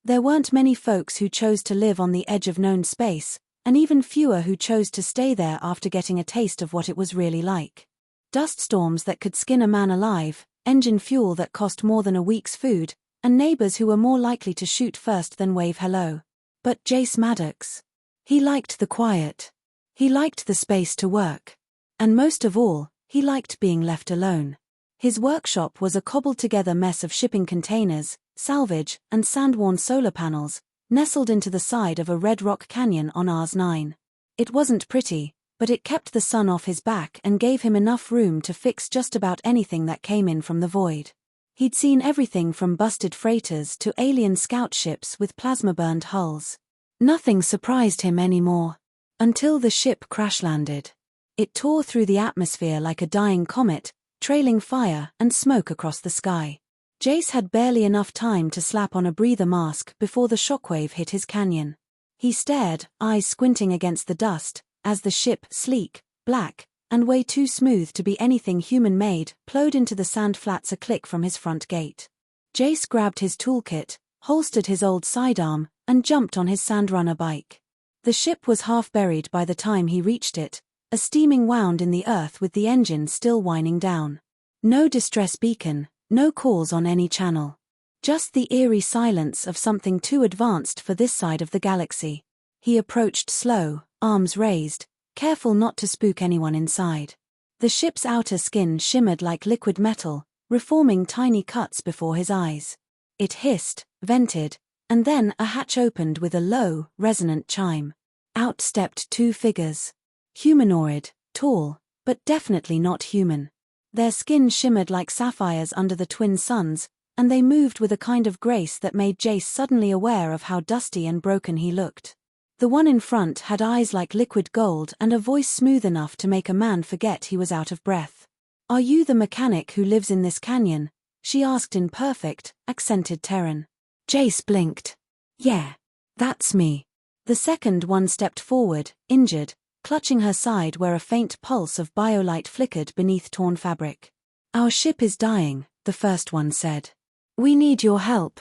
There weren't many folks who chose to live on the edge of known space, and even fewer who chose to stay there after getting a taste of what it was really like. Dust storms that could skin a man alive, engine fuel that cost more than a week's food, and neighbors who were more likely to shoot first than wave hello. But Jace Maddox. He liked the quiet. He liked the space to work. And most of all, he liked being left alone. His workshop was a cobbled-together mess of shipping containers, salvage, and sand-worn solar panels, nestled into the side of a red rock canyon on Rs 9. It wasn't pretty, but it kept the sun off his back and gave him enough room to fix just about anything that came in from the void. He'd seen everything from busted freighters to alien scout ships with plasma-burned hulls. Nothing surprised him anymore. Until the ship crash-landed. It tore through the atmosphere like a dying comet, trailing fire and smoke across the sky. Jace had barely enough time to slap on a breather mask before the shockwave hit his canyon. He stared, eyes squinting against the dust, as the ship, sleek, black, and way too smooth to be anything human-made, plowed into the sand flats a click from his front gate. Jace grabbed his toolkit, holstered his old sidearm, and jumped on his Sandrunner bike. The ship was half buried by the time he reached it, a steaming wound in the earth with the engine still whining down. No distress beacon, no calls on any channel. Just the eerie silence of something too advanced for this side of the galaxy. He approached slow, arms raised, careful not to spook anyone inside. The ship's outer skin shimmered like liquid metal, reforming tiny cuts before his eyes. It hissed, vented, and then a hatch opened with a low, resonant chime. Out stepped two figures. Humanoid, tall, but definitely not human. Their skin shimmered like sapphires under the twin suns, and they moved with a kind of grace that made Jace suddenly aware of how dusty and broken he looked. The one in front had eyes like liquid gold and a voice smooth enough to make a man forget he was out of breath. "Are you the mechanic who lives in this canyon?" she asked in perfect, accented Terran. Jace blinked. "Yeah. That's me." The second one stepped forward, injured, clutching her side where a faint pulse of biolight flickered beneath torn fabric. "Our ship is dying," the first one said. "We need your help.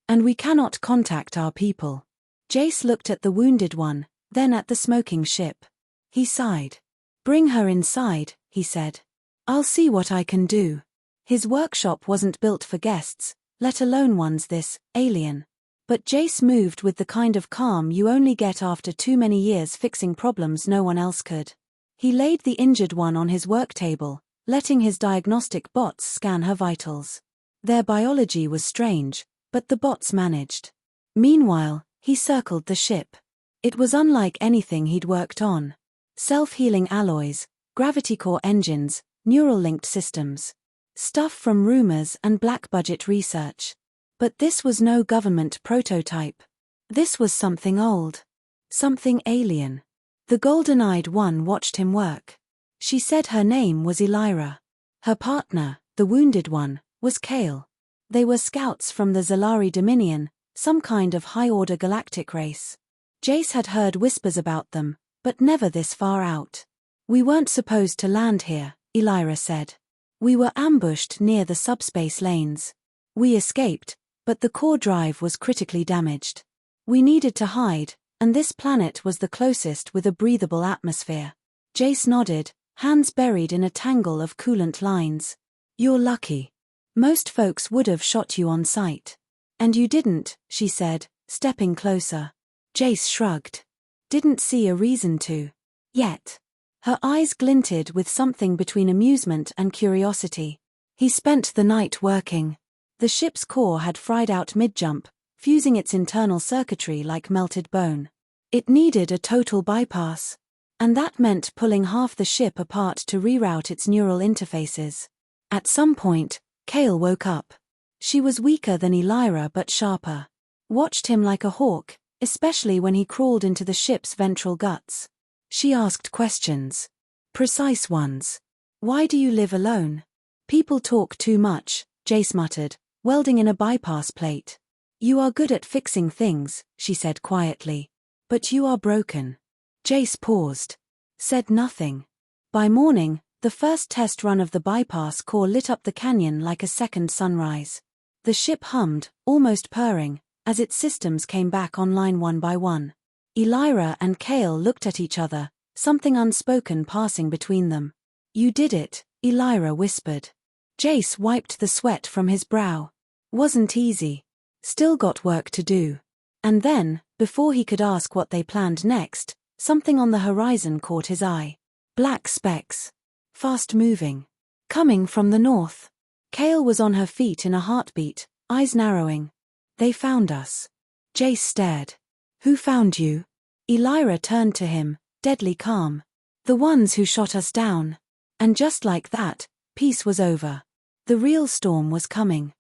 And we cannot contact our people." Jace looked at the wounded one, then at the smoking ship. He sighed. "Bring her inside," he said. "I'll see what I can do." His workshop wasn't built for guests, let alone ones this alien. But Jace moved with the kind of calm you only get after too many years fixing problems no one else could. He laid the injured one on his work table, letting his diagnostic bots scan her vitals. Their biology was strange, but the bots managed. Meanwhile, he circled the ship. It was unlike anything he'd worked on. Self-healing alloys, gravity core engines, neural-linked systems. Stuff from rumors and black-budget research. But this was no government prototype. This was something old. Something alien. The golden-eyed one watched him work. She said her name was Elira. Her partner, the wounded one, was Kale. They were scouts from the Zalari Dominion, some kind of high-order galactic race. Jace had heard whispers about them, but never this far out. "We weren't supposed to land here," Elira said. "We were ambushed near the subspace lanes. We escaped, but the core drive was critically damaged. We needed to hide, and this planet was the closest with a breathable atmosphere." Jace nodded, hands buried in a tangle of coolant lines. "You're lucky. Most folks would have shot you on sight. And you didn't," she said, stepping closer. Jace shrugged. "Didn't see a reason to. Yet." Her eyes glinted with something between amusement and curiosity. "He spent the night working." The ship's core had fried out mid-jump, fusing its internal circuitry like melted bone. It needed a total bypass. And that meant pulling half the ship apart to reroute its neural interfaces. At some point, Kale woke up. She was weaker than Elira but sharper. Watched him like a hawk, especially when he crawled into the ship's ventral guts. She asked questions. Precise ones. "Why do you live alone?" "People talk too much," Jace muttered, welding in a bypass plate. "You are good at fixing things," she said quietly. "But you are broken." Jace paused. Said nothing. By morning, the first test run of the bypass core lit up the canyon like a second sunrise. The ship hummed, almost purring, as its systems came back online one by one. Elira and Kale looked at each other, something unspoken passing between them. "You did it," Elira whispered. Jace wiped the sweat from his brow. "Wasn't easy. Still got work to do." And then, before he could ask what they planned next, something on the horizon caught his eye. Black specks. Fast-moving. Coming from the north. Kale was on her feet in a heartbeat, eyes narrowing. "They found us." Jace stared. "Who found you?" Elira turned to him, deadly calm. "The ones who shot us down." And just like that, peace was over. The real storm was coming.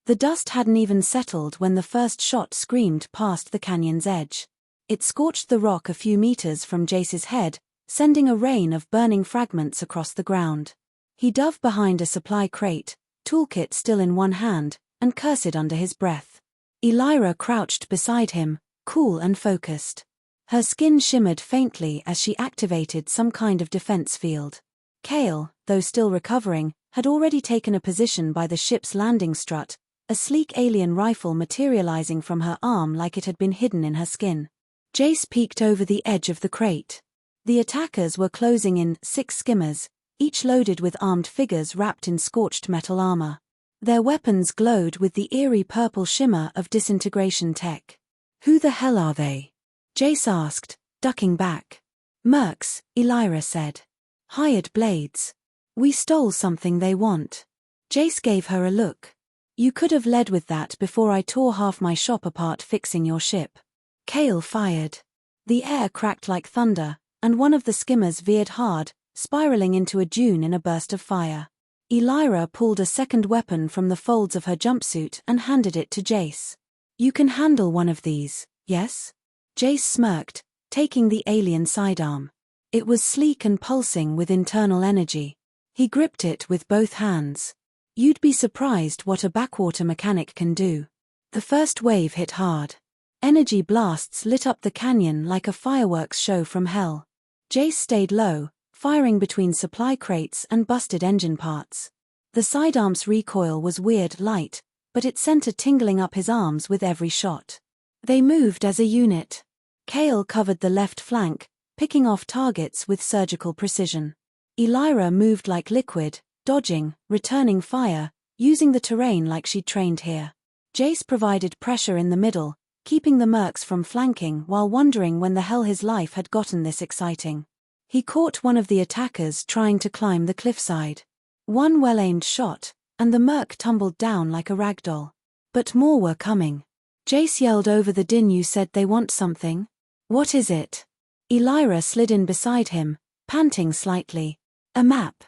The dust hadn't even settled when the first shot screamed past the canyon's edge. It scorched the rock a few meters from Jace's head, sending a rain of burning fragments across the ground. He dove behind a supply crate, toolkit still in one hand, and cursed under his breath. Elira crouched beside him, cool and focused. Her skin shimmered faintly as she activated some kind of defense field. Kale, though still recovering, had already taken a position by the ship's landing strut, a sleek alien rifle materializing from her arm like it had been hidden in her skin. Jace peeked over the edge of the crate. The attackers were closing in, 6 skimmers, each loaded with armed figures wrapped in scorched metal armor. Their weapons glowed with the eerie purple shimmer of disintegration tech. "Who the hell are they?" Jace asked, ducking back. "Mercs," Elira said. "Hired blades. We stole something they want." Jace gave her a look. "You could have led with that before I tore half my shop apart fixing your ship." Kale fired. The air cracked like thunder, and one of the skimmers veered hard, spiraling into a dune in a burst of fire. Elira pulled a second weapon from the folds of her jumpsuit and handed it to Jace. "You can handle one of these, yes?" Jace smirked, taking the alien sidearm. It was sleek and pulsing with internal energy. He gripped it with both hands. You'd be surprised what a backwater mechanic can do. The first wave hit hard. Energy blasts lit up the canyon like a fireworks show from hell. Jace stayed low, firing between supply crates and busted engine parts. The sidearm's recoil was weird light, but it sent a tingling up his arms with every shot. They moved as a unit. Kale covered the left flank, picking off targets with surgical precision. Elira moved like liquid, dodging, returning fire, using the terrain like she'd trained here. Jace provided pressure in the middle, keeping the mercs from flanking while wondering when the hell his life had gotten this exciting. He caught one of the attackers trying to climb the cliffside. One well-aimed shot, and the merc tumbled down like a ragdoll. But more were coming. Jace yelled over the din, "You said they want something? What is it?" Elira slid in beside him, panting slightly. "A map.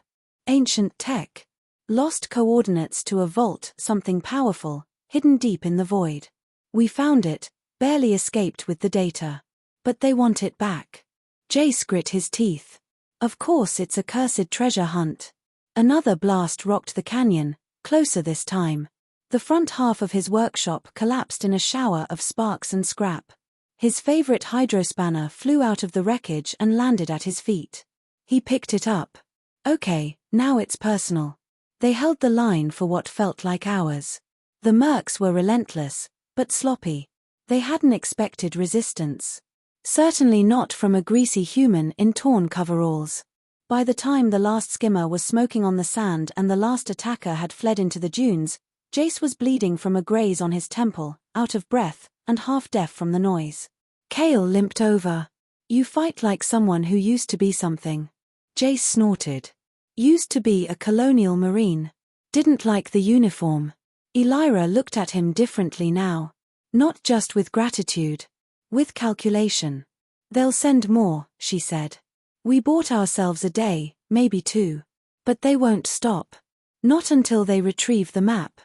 Ancient tech. Lost coordinates to a vault, something powerful, hidden deep in the void. We found it, barely escaped with the data. But they want it back." Jace grit his teeth. Of course it's a cursed treasure hunt. Another blast rocked the canyon, closer this time. The front half of his workshop collapsed in a shower of sparks and scrap. His favorite hydrospanner flew out of the wreckage and landed at his feet. He picked it up. Okay, now it's personal. They held the line for what felt like hours. The mercs were relentless, but sloppy. They hadn't expected resistance. Certainly not from a greasy human in torn coveralls. By the time the last skimmer was smoking on the sand and the last attacker had fled into the dunes, Jace was bleeding from a graze on his temple, out of breath, and half-deaf from the noise. Kale limped over. "You fight like someone who used to be something." Jace snorted. "Used to be a colonial marine. Didn't like the uniform." Elira looked at him differently now. Not just with gratitude. With calculation. "They'll send more," she said. "We bought ourselves a day, maybe 2. But they won't stop. Not until they retrieve the map."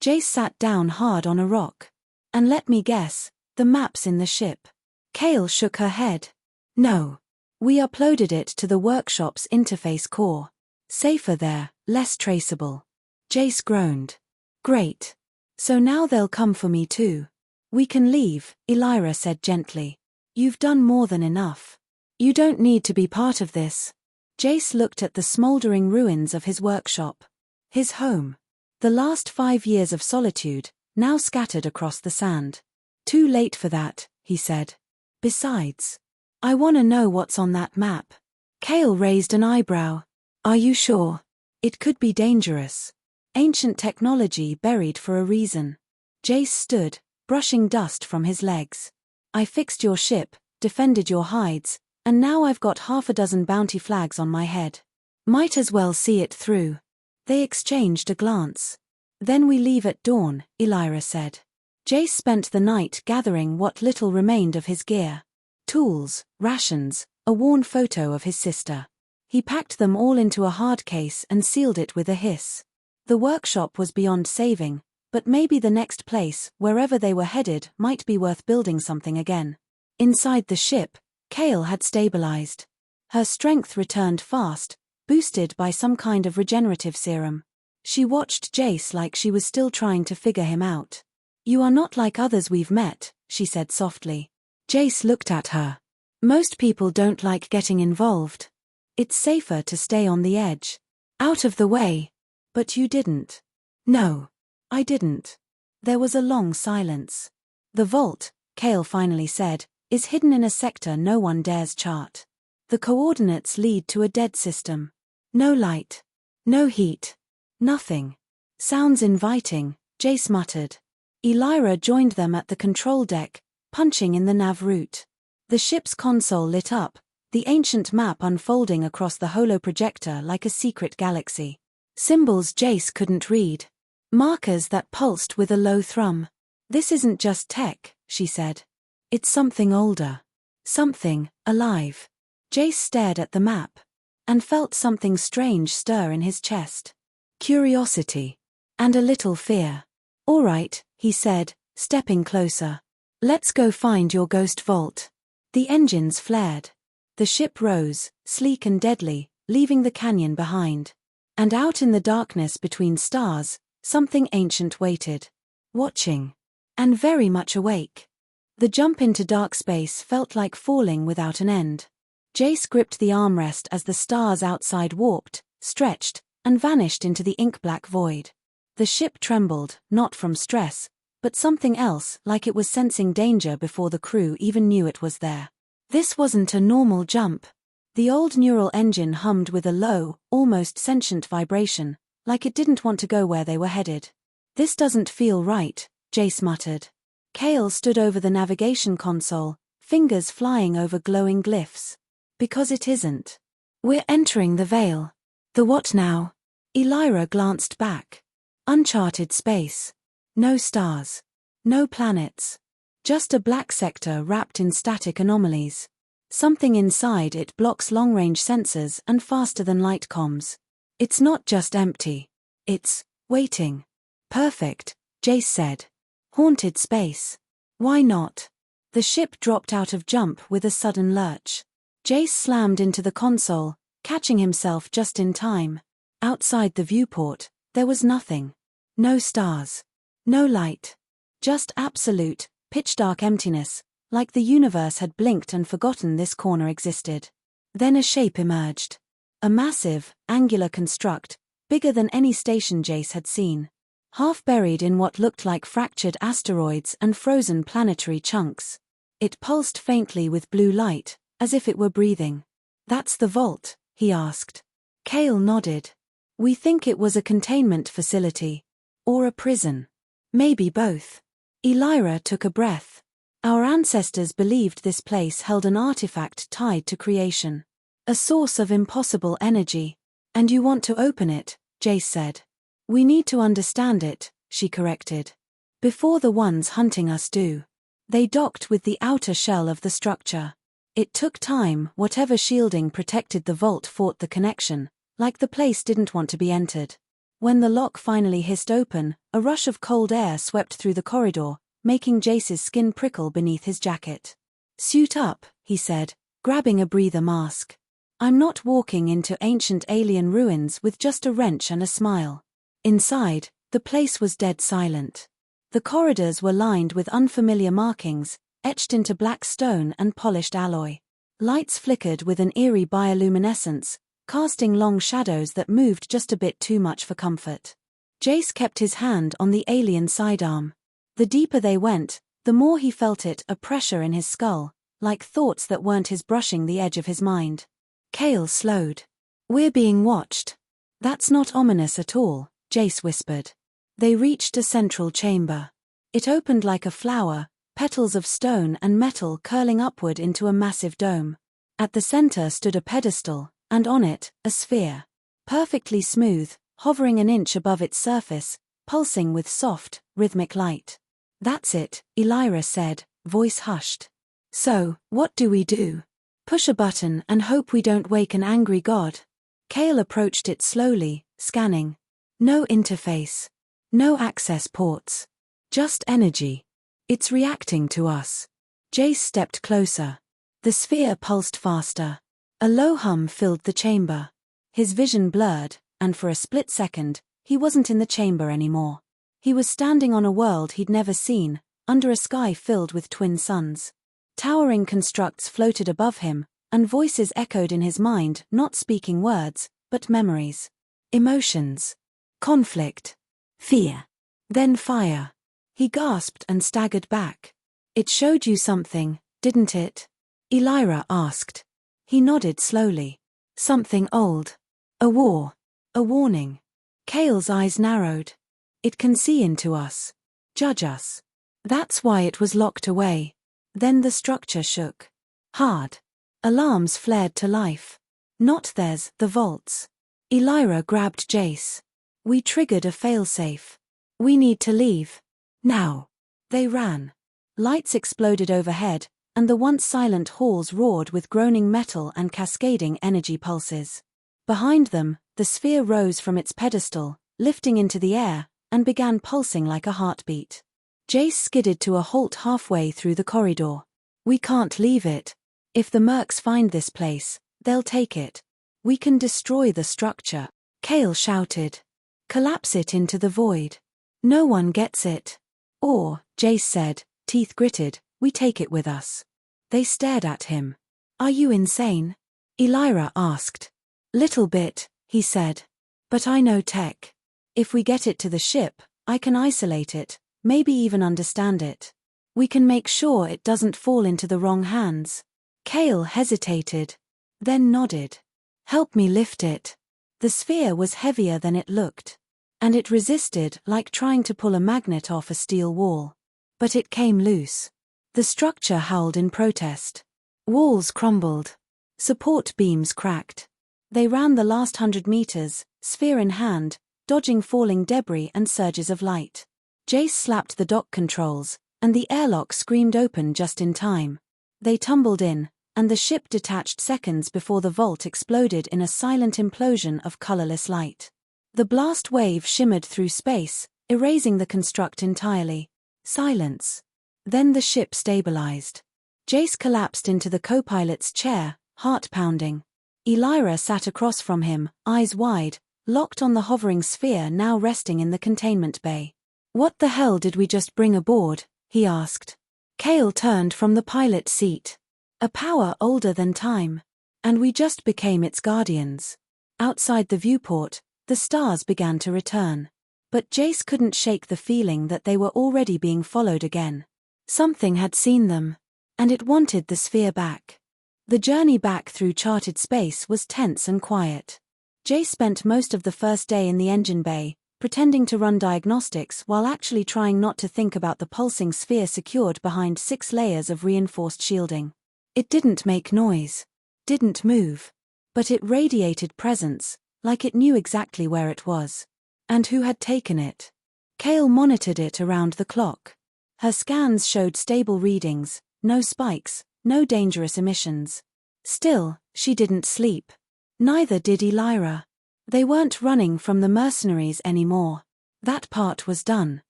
Jace sat down hard on a rock. "And let me guess, the map's in the ship." Kale shook her head. "No. We uploaded it to the workshop's interface core. Safer there, less traceable." Jace groaned. "Great. So now they'll come for me too." "We can leave," Elira said gently. "You've done more than enough. You don't need to be part of this." Jace looked at the smoldering ruins of his workshop. His home. The last 5 years of solitude, now scattered across the sand. Too late for that, he said. Besides, I want to know what's on that map. Kale raised an eyebrow. Are you sure? It could be dangerous. Ancient technology buried for a reason. Jace stood, brushing dust from his legs. I fixed your ship, defended your hides, and now I've got half a dozen bounty flags on my head. Might as well see it through. They exchanged a glance. Then we leave at dawn, Elira said. Jace spent the night gathering what little remained of his gear. Tools, rations, a worn photo of his sister. He packed them all into a hard case and sealed it with a hiss. The workshop was beyond saving, but maybe the next place, wherever they were headed, might be worth building something again. Inside the ship, Kale had stabilized. Her strength returned fast, boosted by some kind of regenerative serum. She watched Jace like she was still trying to figure him out. You are not like others we've met, she said softly. Jace looked at her. Most people don't like getting involved. It's safer to stay on the edge. Out of the way. But you didn't. No. I didn't. There was a long silence. The vault, Kale finally said, is hidden in a sector no one dares chart. The coordinates lead to a dead system. No light. No heat. Nothing. Sounds inviting, Jace muttered. Elira joined them at the control deck, punching in the nav route. The ship's console lit up, the ancient map unfolding across the holoprojector like a secret galaxy. Symbols Jace couldn't read. Markers that pulsed with a low thrum. This isn't just tech, she said. It's something older. Something alive. Jace stared at the map and felt something strange stir in his chest. Curiosity. And a little fear. All right, he said, stepping closer. Let's go find your ghost vault. The engines flared. The ship rose, sleek and deadly, leaving the canyon behind. And out in the darkness between stars, something ancient waited. Watching. And very much awake. The jump into dark space felt like falling without an end. Jace gripped the armrest as the stars outside warped, stretched, and vanished into the ink-black void. The ship trembled, not from stress, but something else, like it was sensing danger before the crew even knew it was there. This wasn't a normal jump. The old neural engine hummed with a low, almost sentient vibration, like it didn't want to go where they were headed. This doesn't feel right, Jace muttered. Kale stood over the navigation console, fingers flying over glowing glyphs. Because it isn't. We're entering the veil. The what now? Elira glanced back. Uncharted space. No stars. No planets. Just a black sector wrapped in static anomalies. Something inside it blocks long-range sensors and faster-than-light comms. It's not just empty. It's waiting. Perfect, Jace said. Haunted space. Why not? The ship dropped out of jump with a sudden lurch. Jace slammed into the console, catching himself just in time. Outside the viewport, there was nothing. No stars. No light. Just absolute, pitch-dark emptiness, like the universe had blinked and forgotten this corner existed. Then a shape emerged. A massive, angular construct, bigger than any station Jace had seen. Half buried in what looked like fractured asteroids and frozen planetary chunks. It pulsed faintly with blue light, as if it were breathing. That's the vault, he asked. Kale nodded. We think it was a containment facility. Or a prison. Maybe both. Elira took a breath. Our ancestors believed this place held an artifact tied to creation. A source of impossible energy. And you want to open it, Jace said. We need to understand it, she corrected. Before the ones hunting us do. They docked with the outer shell of the structure. It took time, whatever shielding protected the vault fought the connection, like the place didn't want to be entered. When the lock finally hissed open, a rush of cold air swept through the corridor, making Jace's skin prickle beneath his jacket. Suit up, he said, grabbing a breather mask. I'm not walking into ancient alien ruins with just a wrench and a smile. Inside, the place was dead silent. The corridors were lined with unfamiliar markings, etched into black stone and polished alloy. Lights flickered with an eerie bioluminescence, casting long shadows that moved just a bit too much for comfort. Jace kept his hand on the alien sidearm. The deeper they went, The more he felt it, a pressure in his skull, like thoughts that weren't his brushing the edge of his mind. Kale slowed. "We're being watched." "That's not ominous at all," Jace whispered. They reached a central chamber. It opened like a flower, petals of stone and metal curling upward into a massive dome. At the center stood a pedestal, and on it, a sphere. Perfectly smooth, hovering an inch above its surface, pulsing with soft, rhythmic light. "That's it," Elira said, voice hushed. "So, what do we do? Push a button and hope we don't wake an angry god?" Kale approached it slowly, scanning. No interface. No access ports. Just energy. "It's reacting to us." Jace stepped closer. The sphere pulsed faster. A low hum filled the chamber. His vision blurred, and for a split second, he wasn't in the chamber anymore. He was standing on a world he'd never seen, under a sky filled with twin suns. Towering constructs floated above him, and voices echoed in his mind, not speaking words, but memories. Emotions. Conflict. Fear. Then fire. He gasped and staggered back. "It showed you something, didn't it?" Elira asked. He nodded slowly. "Something old. A war. A warning." Kale's eyes narrowed. "It can see into us. Judge us. That's why it was locked away." Then the structure shook. Hard. Alarms flared to life. Not theirs, the vault's. Elira grabbed Jace. "We triggered a failsafe. We need to leave. Now." They ran. Lights exploded overhead, and the once silent halls roared with groaning metal and cascading energy pulses. Behind them, the sphere rose from its pedestal, lifting into the air, and began pulsing like a heartbeat. Jace skidded to a halt halfway through the corridor. "We can't leave it. If the mercs find this place, they'll take it. We can destroy the structure," Kale shouted. "Collapse it into the void. No one gets it. Or," Jace said, teeth gritted, "we take it with us." They stared at him. "Are you insane?" Elira asked. "Little bit," he said. "But I know tech. If we get it to the ship, I can isolate it, maybe even understand it. We can make sure it doesn't fall into the wrong hands." Kale hesitated, then nodded. "Help me lift it." The sphere was heavier than it looked. And it resisted, like trying to pull a magnet off a steel wall. But it came loose. The structure howled in protest. Walls crumbled. Support beams cracked. They ran the last 100 meters, sphere in hand, dodging falling debris and surges of light. Jace slapped the dock controls, and the airlock screamed open just in time. They tumbled in, and the ship detached seconds before the vault exploded in a silent implosion of colorless light. The blast wave shimmered through space, erasing the construct entirely. Silence. Then the ship stabilized. Jace collapsed into the co-pilot's chair, heart pounding. Elira sat across from him, eyes wide, locked on the hovering sphere now resting in the containment bay. "What the hell did we just bring aboard?" he asked. Kale turned from the pilot seat. "A power older than time. And we just became its guardians." Outside the viewport, the stars began to return. But Jace couldn't shake the feeling that they were already being followed again. Something had seen them. And it wanted the sphere back. The journey back through charted space was tense and quiet. Jace spent most of the first day in the engine bay, pretending to run diagnostics while actually trying not to think about the pulsing sphere secured behind 6 layers of reinforced shielding. It didn't make noise. Didn't move. But it radiated presence, like it knew exactly where it was. And who had taken it. Kale monitored it around the clock. Her scans showed stable readings, no spikes, no dangerous emissions. Still, she didn't sleep. Neither did Elira. They weren't running from the mercenaries anymore. That part was done.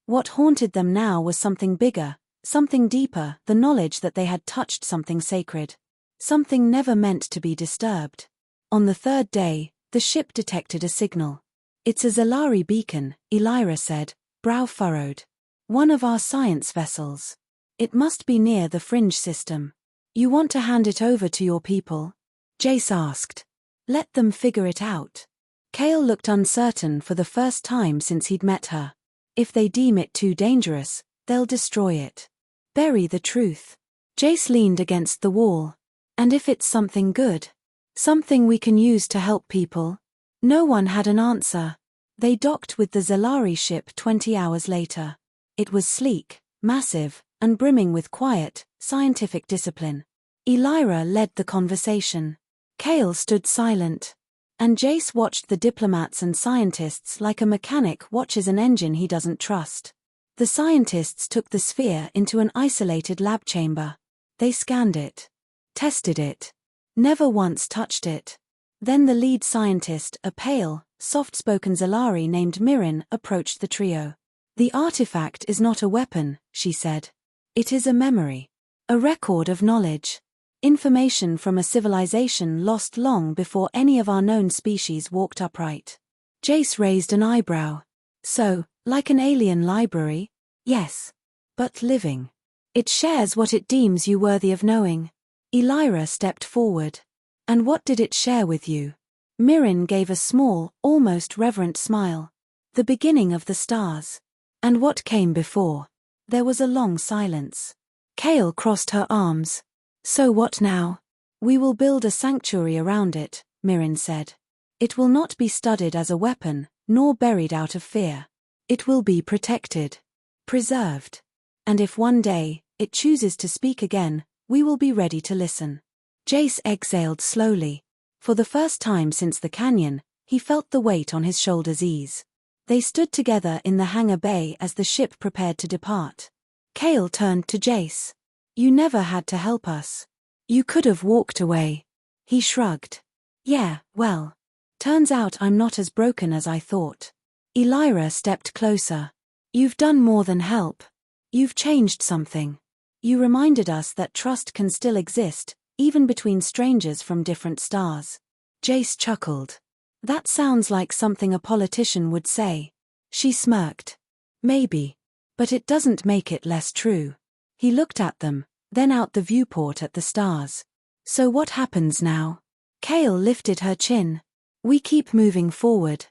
What haunted them now was something bigger, something deeper, the knowledge that they had touched something sacred. Something never meant to be disturbed. On the third day, the ship detected a signal. "It's a Zalari beacon," Elira said, brow furrowed. "One of our science vessels. It must be near the fringe system. You want to hand it over to your people?" Jace asked. "Let them figure it out." Kale looked uncertain for the first time since he'd met her. "If they deem it too dangerous, they'll destroy it." Bury the truth. Jace leaned against the wall. And if it's something good? Something we can use to help people? No one had an answer. They docked with the Zalari ship 20 hours later. It was sleek, massive, and brimming with quiet, scientific discipline. Elira led the conversation. Kale stood silent. And Jace watched the diplomats and scientists like a mechanic watches an engine he doesn't trust. The scientists took the sphere into an isolated lab chamber. They scanned it. Tested it. Never once touched it. Then the lead scientist, a pale, soft-spoken Zalari named Mirin, approached the trio. The artifact is not a weapon, she said. It is a memory. A record of knowledge. Information from a civilization lost long before any of our known species walked upright. Jace raised an eyebrow. So, like an alien library? Yes. But living. It shares what it deems you worthy of knowing. Elira stepped forward. And what did it share with you? Mirin gave a small, almost reverent smile. The beginning of the stars. And what came before? There was a long silence. Kale crossed her arms. So what now? We will build a sanctuary around it, Mirin said. It will not be studied as a weapon, nor buried out of fear. It will be protected. Preserved. And if one day, it chooses to speak again, we will be ready to listen. Jace exhaled slowly. For the first time since the canyon, he felt the weight on his shoulders ease. They stood together in the hangar bay as the ship prepared to depart. Kale turned to Jace. You never had to help us. You could have walked away. He shrugged. Yeah, well. Turns out I'm not as broken as I thought. Elira stepped closer. You've done more than help. You've changed something. You reminded us that trust can still exist, even between strangers from different stars. Jace chuckled. That sounds like something a politician would say. She smirked. Maybe. But it doesn't make it less true. He looked at them, then out the viewport at the stars. So what happens now? Kale lifted her chin. We keep moving forward.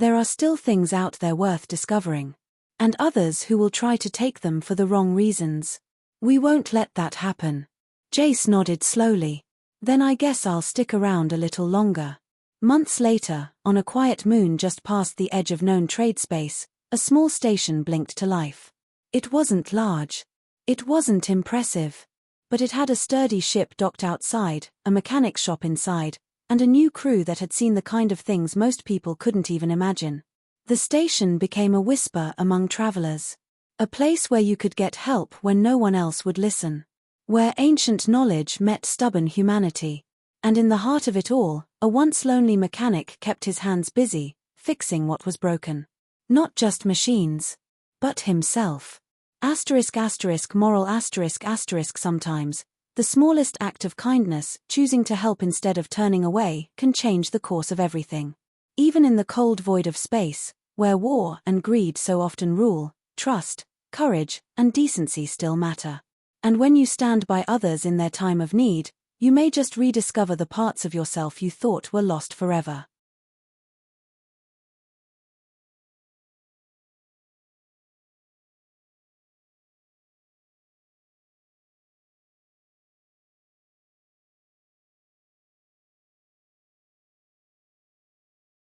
There are still things out there worth discovering. And others who will try to take them for the wrong reasons. We won't let that happen. Jace nodded slowly. Then I guess I'll stick around a little longer. Months later, on a quiet moon just past the edge of known trade space, a small station blinked to life. It wasn't large. It wasn't impressive. But it had a sturdy ship docked outside, a mechanic's shop inside, and a new crew that had seen the kind of things most people couldn't even imagine. The station became a whisper among travelers. A place where you could get help when no one else would listen. Where ancient knowledge met stubborn humanity. And in the heart of it all, a once lonely mechanic kept his hands busy, fixing what was broken. Not just machines. But himself. Moral sometimes, the smallest act of kindness, choosing to help instead of turning away, can change the course of everything. Even in the cold void of space, where war and greed so often rule, trust, courage, and decency still matter. And when you stand by others in their time of need, you may just rediscover the parts of yourself you thought were lost forever.